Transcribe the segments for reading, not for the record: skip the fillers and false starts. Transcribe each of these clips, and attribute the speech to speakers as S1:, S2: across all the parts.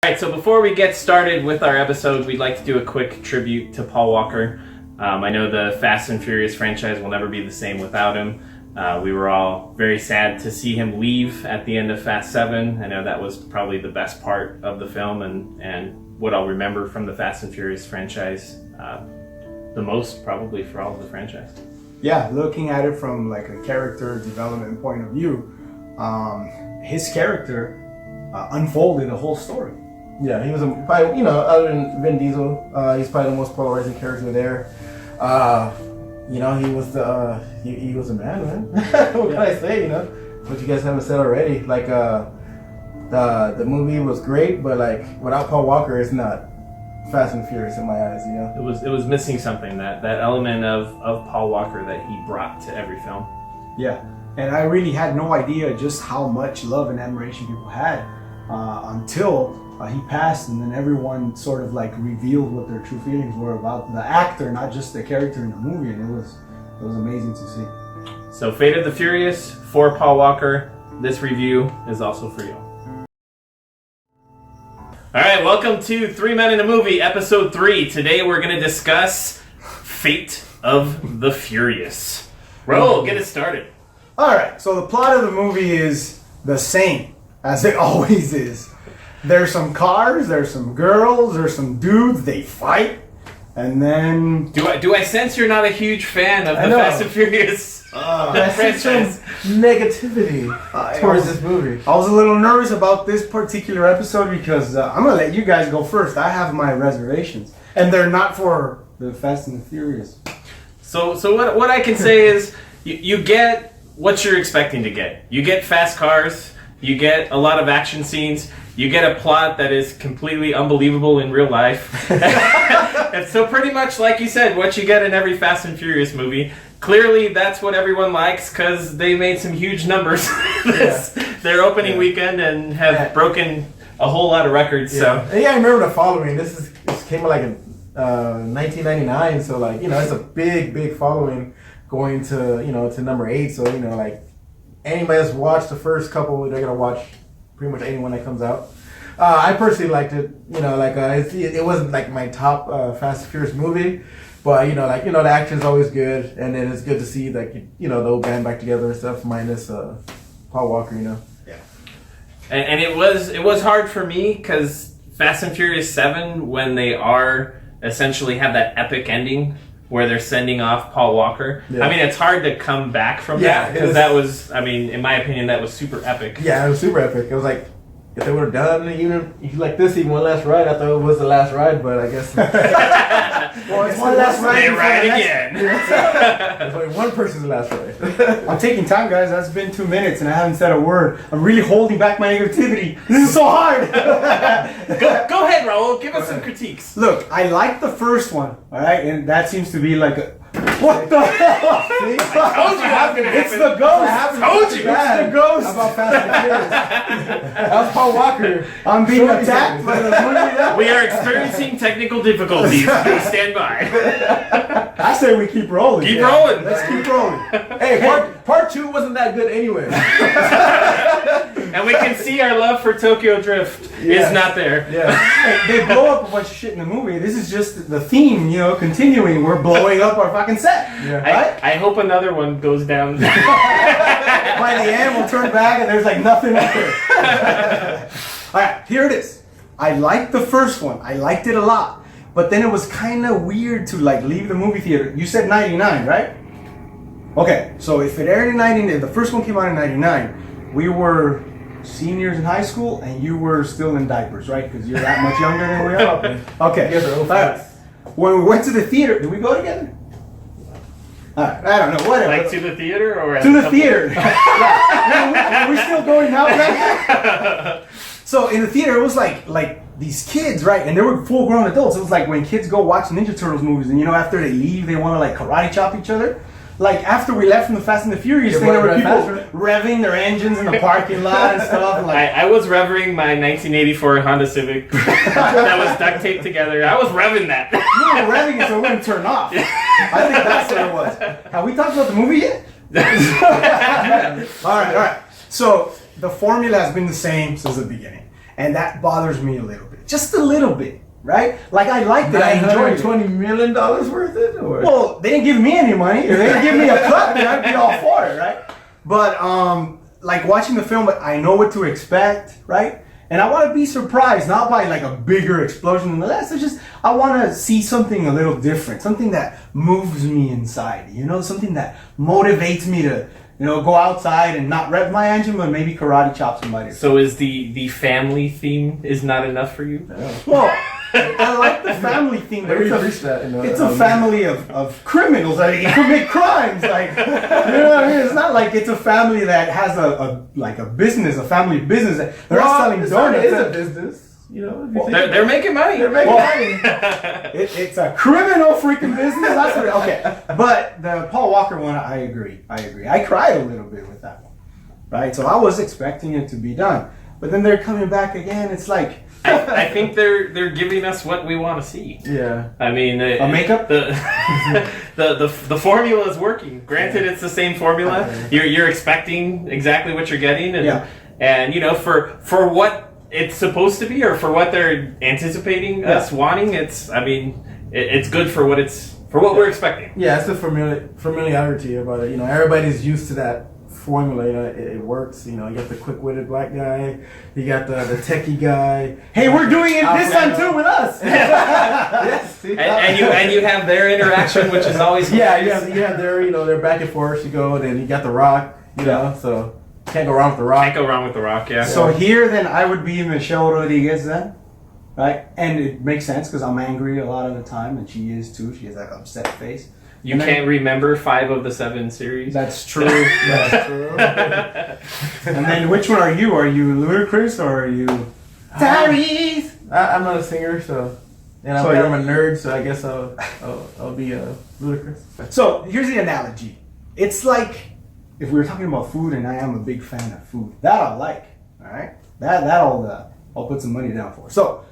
S1: Alright, so before we get started with our episode, we'd like to do a quick tribute to Paul Walker. I know the Fast and Furious franchise will never be the same without him. We were all very sad to see him leave at the end of Fast 7. I know that was probably the best part of the film and what I'll remember from the Fast and Furious franchise the most, probably, for all of the franchise.
S2: Yeah, looking at it from like a character development point of view, his character unfolded the whole story.
S3: Yeah, he was probably, other than Vin Diesel, he's probably the most polarizing character there. He was he was a man. What can I say? What you guys haven't said already. Like the movie was great, but like without Paul Walker, it's not Fast and Furious in my eyes.
S1: It was missing something, that element of Paul Walker that he brought to every film.
S2: Yeah, and I really had no idea just how much love and admiration people had until he passed, and then everyone sort of like revealed what their true feelings were about the actor, not just the character in the movie, and it was amazing to see.
S1: So Fate of the Furious for Paul Walker. This review is also for you. Alright, welcome to 3 Men and a Movie, episode 3. Today we're going to discuss Fate of the Furious. Roll, get it started.
S2: Alright, so the plot of the movie is the same as it always is. There's some cars, there's some girls, there's some dudes, they fight, and then...
S1: Do I sense you're not a huge fan of the Fast and Furious franchise?
S3: Negativity towards this movie.
S2: I was a little nervous about this particular episode because I'm going to let you guys go first. I have my reservations, and they're not for the Fast and the Furious.
S1: So what I can say is you get what you're expecting to get. You get fast cars, you get a lot of action scenes, you get a plot that is completely unbelievable in real life. And so pretty much, like you said, what you get in every Fast and Furious movie. Clearly, that's what everyone likes because they made some huge numbers their opening weekend and have broken a whole lot of records.
S3: Yeah. So I remember the following. This came out like in 1999, so like it's a big following going to to number 8. So like anybody that's watched the first couple, they're gonna watch pretty much anyone that comes out. I personally liked it. It wasn't like my top Fast and Furious movie, but the action's always good, and then it's good to see like the whole band back together and stuff, minus Paul Walker.
S1: Yeah. And it was hard for me because Fast and Furious 7, when they are essentially have that epic ending where they're sending off Paul Walker. Yeah. I mean, it's hard to come back from that because that was, in my opinion, that was super epic.
S3: Yeah, it was super epic. It was like, if they would have done even one last ride, I thought it was the last ride, but I guess.
S2: Well, it's one last ride.
S1: They ride again.
S3: There's only one person's last ride.
S2: I'm taking time, guys. That's been 2 minutes and I haven't said a word. I'm really holding back my negativity. This is so hard.
S1: Go ahead, Raul. Give us some critiques.
S2: Look, I like the first one, all right? And that seems to be like a... What the hell? It's the ghost.
S1: I told you.
S2: It's the ghost.
S3: How about Fast and Furious? That's Paul Walker.
S2: I'm being attacked by the movie.
S1: We are experiencing technical difficulties. Please stand by.
S2: I say we keep rolling.
S1: Keep rolling.
S2: Let's keep rolling.
S3: Hey, part 2 wasn't that good anyway.
S1: And we can see our love for Tokyo Drift is not there.
S2: Yeah. They blow up a bunch of shit in the movie. This is just the theme, continuing. We're blowing up our fucking set.
S1: Yeah. Right? I hope another one goes down.
S2: By the end, we'll turn back and there's like nothing up there. Alright, here it is. I liked the first one. I liked it a lot. But then it was kind of weird to like leave the movie theater. You said 99, right? Okay, so if it aired in 99, the first one came out in 99, we were seniors in high school and you were still in diapers, right? Because you're that much younger than we are. Okay.
S3: Yes, sir.
S2: Right. When we went to the theater, did we go together? Alright, I don't know, whatever.
S1: Like to the theater or
S2: to the theater? Yeah. Are we still going now, right? So in the theater, it was like these kids, right? And they were full-grown adults. It was like when kids go watch Ninja Turtles movies, and after they leave, they want to like karate chop each other. Like after we left from the Fast and the Furious thing, there were people revving their engines in the parking lot and stuff. And like,
S1: I was revving my 1984 Honda Civic that was duct taped together. I was revving that.
S2: You were revving it so it wouldn't turn off. I think that's what it was. Have we talked about the movie yet? All right. So the formula has been the same since the beginning, and that bothers me a little bit. just a little bit, right? Like I liked it, I enjoyed it.
S3: $920 million worth it? Or?
S2: Well, they didn't give me any money. If they didn't give me a cut, then I'd be all for it, right? But like watching the film, I know what to expect, right? And I want to be surprised, not by like a bigger explosion than the last. It's just I want to see something a little different, something that moves me inside. You know, something that motivates me to, you know, go outside and not rev my engine, but maybe karate chop somebody.
S1: So is the family theme is not enough for you?
S2: Well, I like the family theme, but it's a family of criminals that commit crimes. Like, you know what I mean? It's not like it's a family that has a business, a family business. They're not selling donuts.
S3: It's a business. You know,
S1: they're making money.
S3: They're making money.
S2: It's a criminal freaking business. That's what. Okay, but the Paul Walker one, I agree. I cried a little bit with that one, right? So I was expecting it to be done, but then they're coming back again. It's like.
S1: I think they're giving us what we want to see.
S3: Yeah.
S1: I mean,
S2: a makeup.
S1: The formula is working. Granted, it's the same formula. You're expecting exactly what you're getting, and you know for what it's supposed to be or for what they're anticipating us wanting. It's good for what we're expecting.
S3: Yeah, it's the familiarity about it. You know, everybody's used to that formula. You know, it works. You know, you got the quick-witted black guy, you got the techie guy.
S2: Hey, we're doing it this time too with us.
S3: Yes,
S1: and you have their interaction, which is always
S3: you have their their back and forth. You go, and then you got the Rock. You know, so can't go wrong with the Rock.
S1: Can't go wrong with the Rock. Yeah.
S2: So here, then I would be Michelle Rodriguez then, right? And it makes sense because I'm angry a lot of the time, and she is too. She has that upset face.
S1: You can't remember 5 of the 7 series.
S2: That's true. That's true. And then which one are you? Are you Ludacris or are you Tyrese?
S3: I'm not a singer, so I'm a nerd, so I guess I'll be Ludacris.
S2: So here's the analogy. It's like if we were talking about food, and I am a big fan of food. That I like. All right. I'll put some money down for. So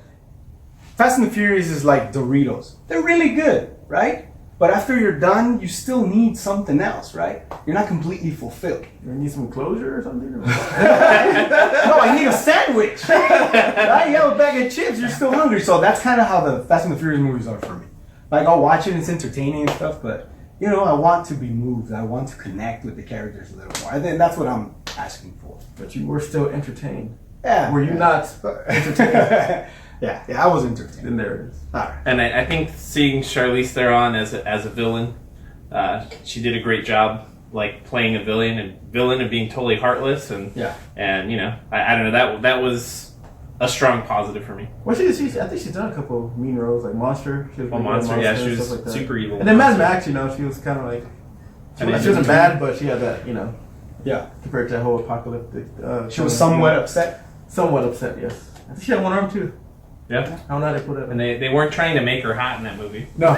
S2: Fast and the Furious is like Doritos. They're really good, right? But after you're done, you still need something else, right? You're not completely fulfilled.
S3: You need some closure or something?
S2: No, I need a sandwich. Right? You have a bag of chips, you're still hungry. So that's kind of how the Fast and the Furious movies are for me. Like, I'll watch it, it's entertaining and stuff, but, you know, I want to be moved. I want to connect with the characters a little more. I think that's what I'm asking for.
S3: But you were still entertained.
S2: Yeah.
S3: Were you not entertained?
S2: Yeah, I was entertained.
S3: Then there it is.
S2: All right.
S1: And I think seeing Charlize Theron as a villain, she did a great job, like playing a villain and being totally heartless and you know, I don't know, that was a strong positive for me.
S3: Well, I think she's done a couple of mean roles, like Monster. She was
S1: she was
S3: like
S1: super evil.
S3: And then Mad Max, you know, she was kind of like she wasn't bad, but she had that, you know.
S2: Yeah.
S3: Compared to that whole apocalyptic.
S2: She was somewhat upset.
S3: Somewhat upset, yes. I think she had one arm too.
S1: Yeah.
S3: I don't know how they put it.
S1: And they weren't trying to make her hot in that movie.
S3: No.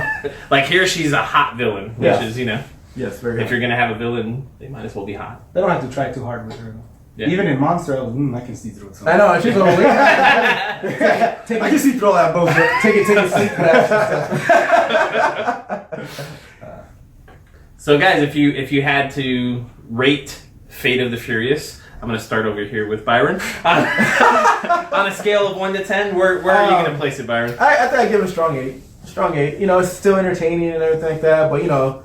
S1: Like here, she's a hot villain, which is, you know.
S3: Yes, very hot.
S1: If you're going to have a villain, they might as well be hot.
S2: They don't have to try too hard with her.
S1: Yeah.
S2: Even in Monster, I can see through it.
S3: I know, she's a little
S2: I can see through all that bullshit.
S3: Take a seat.
S1: So guys, if you had to rate Fate of the Furious, I'm going to start over here with Byron. On a scale of 1 to 10, where are you going to place it, Byron?
S3: I think I'd give it a strong 8. Strong 8. You know, it's still entertaining and everything like that, but you know,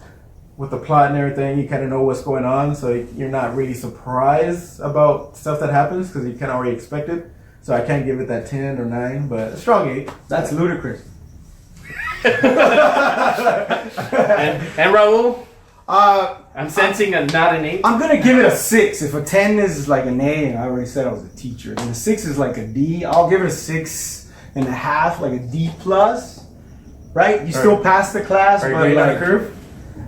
S3: with the plot and everything, you kind of know what's going on, so you're not really surprised about stuff that happens because you kind of already expect it. So I can't give it that 10 or 9, but a strong 8.
S2: That's ludicrous.
S1: and Raul? I'm sensing not an 8.
S2: I'm gonna give it a 6. If a 10 is like an A, and I already said I was a teacher, and a 6 is like a D, I'll give it a 6.5, like a D plus. Right? You still pass the class,
S3: but
S2: like
S3: on the curve.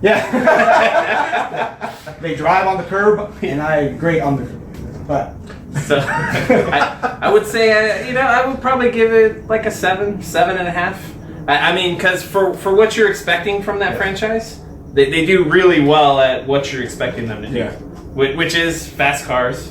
S2: Yeah. They drive on the curb, and I grade on the curb. But
S1: so I would say I would probably give it like a 7.5. I mean, because for what you're expecting from that franchise. They do really well at what you're expecting them to do, which is fast cars,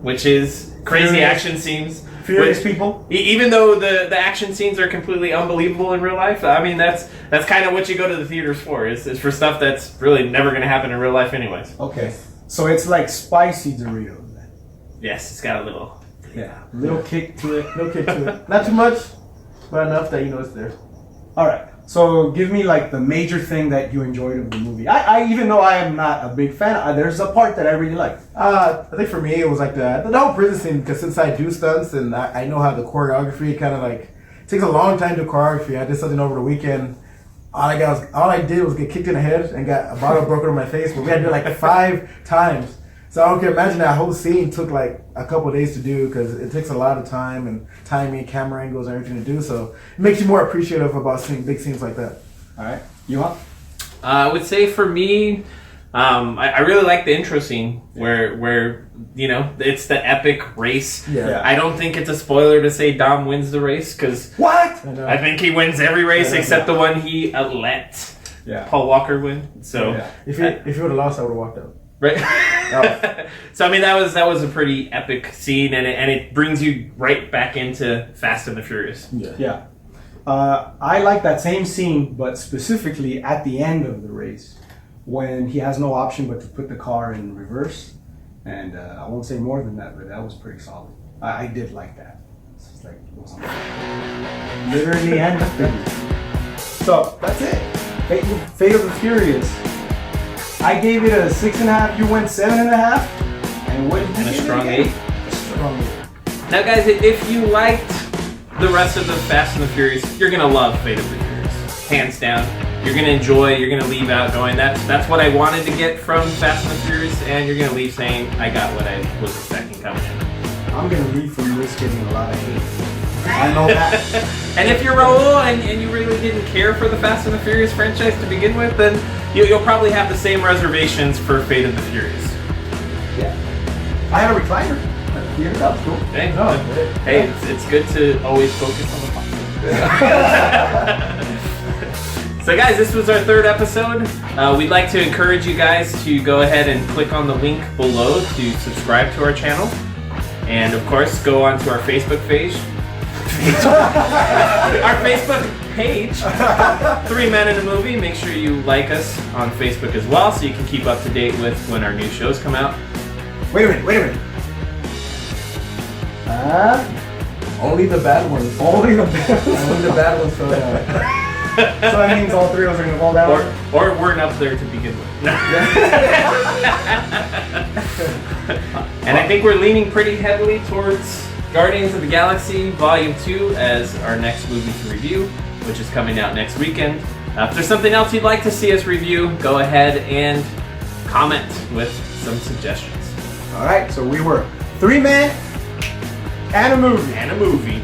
S1: which is crazy action scenes,
S2: furious people.
S1: Even though the action scenes are completely unbelievable in real life, I mean that's kind of what you go to the theaters for. Is for stuff that's really never going to happen in real life, anyways.
S2: Okay, so it's like spicy Doritos then.
S1: Yes, it's got a little
S2: little kick to it.
S3: No kick to it. Not too much. but enough that you know it's there.
S2: All right. So give me like the major thing that you enjoyed of the movie. I even though I am not a big fan, there's a part that I really liked.
S3: I think for me it was like the whole prison scene, because since I do stunts and I know how the choreography kind of like takes a long time to choreography. I did something over the weekend. All I did was get kicked in the head and got a bottle broken on my face, but we had to do it like 5 times. So I can imagine that whole scene took like a couple of days to do, because it takes a lot of time and timing, camera angles, and everything to do. So it makes you more appreciative about seeing big scenes like that.
S2: All right, you want?
S1: I would say for me, I really like the intro scene where you know it's the epic race.
S3: Yeah.
S1: I don't think it's a spoiler to say Dom wins the race, because
S2: What?
S1: I think he wins every race except the one he let Paul Walker win. So
S3: If you would have lost, I would have walked out.
S1: right. So I mean that was a pretty epic scene, and it brings you right back into Fast and the Furious.
S2: Yeah. I like that same scene, but specifically at the end of the race, when he has no option but to put the car in reverse. And I won't say more than that, but that was pretty solid. I did like that. It's just like, it was literally and figuratively. So that's it. Fate of the Furious. I gave it a 6.5. You went 7.5. And what did you
S1: And a
S2: give
S1: strong
S2: it
S1: 8.
S2: A strong 8.
S1: Now, guys, if you liked the rest of the Fast and the Furious, you're gonna love Fate of the Furious, hands down. You're gonna enjoy. You're gonna leave out going, that's what I wanted to get from Fast and the Furious, and you're gonna leave saying, I got what I was expecting coming in.
S2: I'm going to leave from this getting a lot of hate. I know that.
S1: And if you're Raul and you really didn't care for the Fast and the Furious franchise to begin with, then you'll probably have the same reservations for Fate of the Furious.
S2: Yeah. I had a recliner. Yeah, that was cool.
S1: Hey, it's good to always focus on the positive. So guys, this was our 3rd episode. We'd like to encourage you guys to go ahead and click on the link below to subscribe to our channel. And of course, go onto our Facebook page. Our Facebook page, 3 Men and a Movie. Make sure you like us on Facebook as well, so you can keep up to date with when our new shows come out.
S2: Wait a minute.
S3: Only the bad ones.
S2: Only the best.
S3: Only the bad ones fell down.
S2: So that means all 3 of us are going to fall down?
S1: Or weren't up there to begin with. And I think we're leaning pretty heavily towards Guardians of the Galaxy Volume 2 as our next movie to review, which is coming out next weekend. If there's something else you'd like to see us review, go ahead and comment with some suggestions.
S2: All right, so we were 3 Men and a Movie.
S1: And a movie.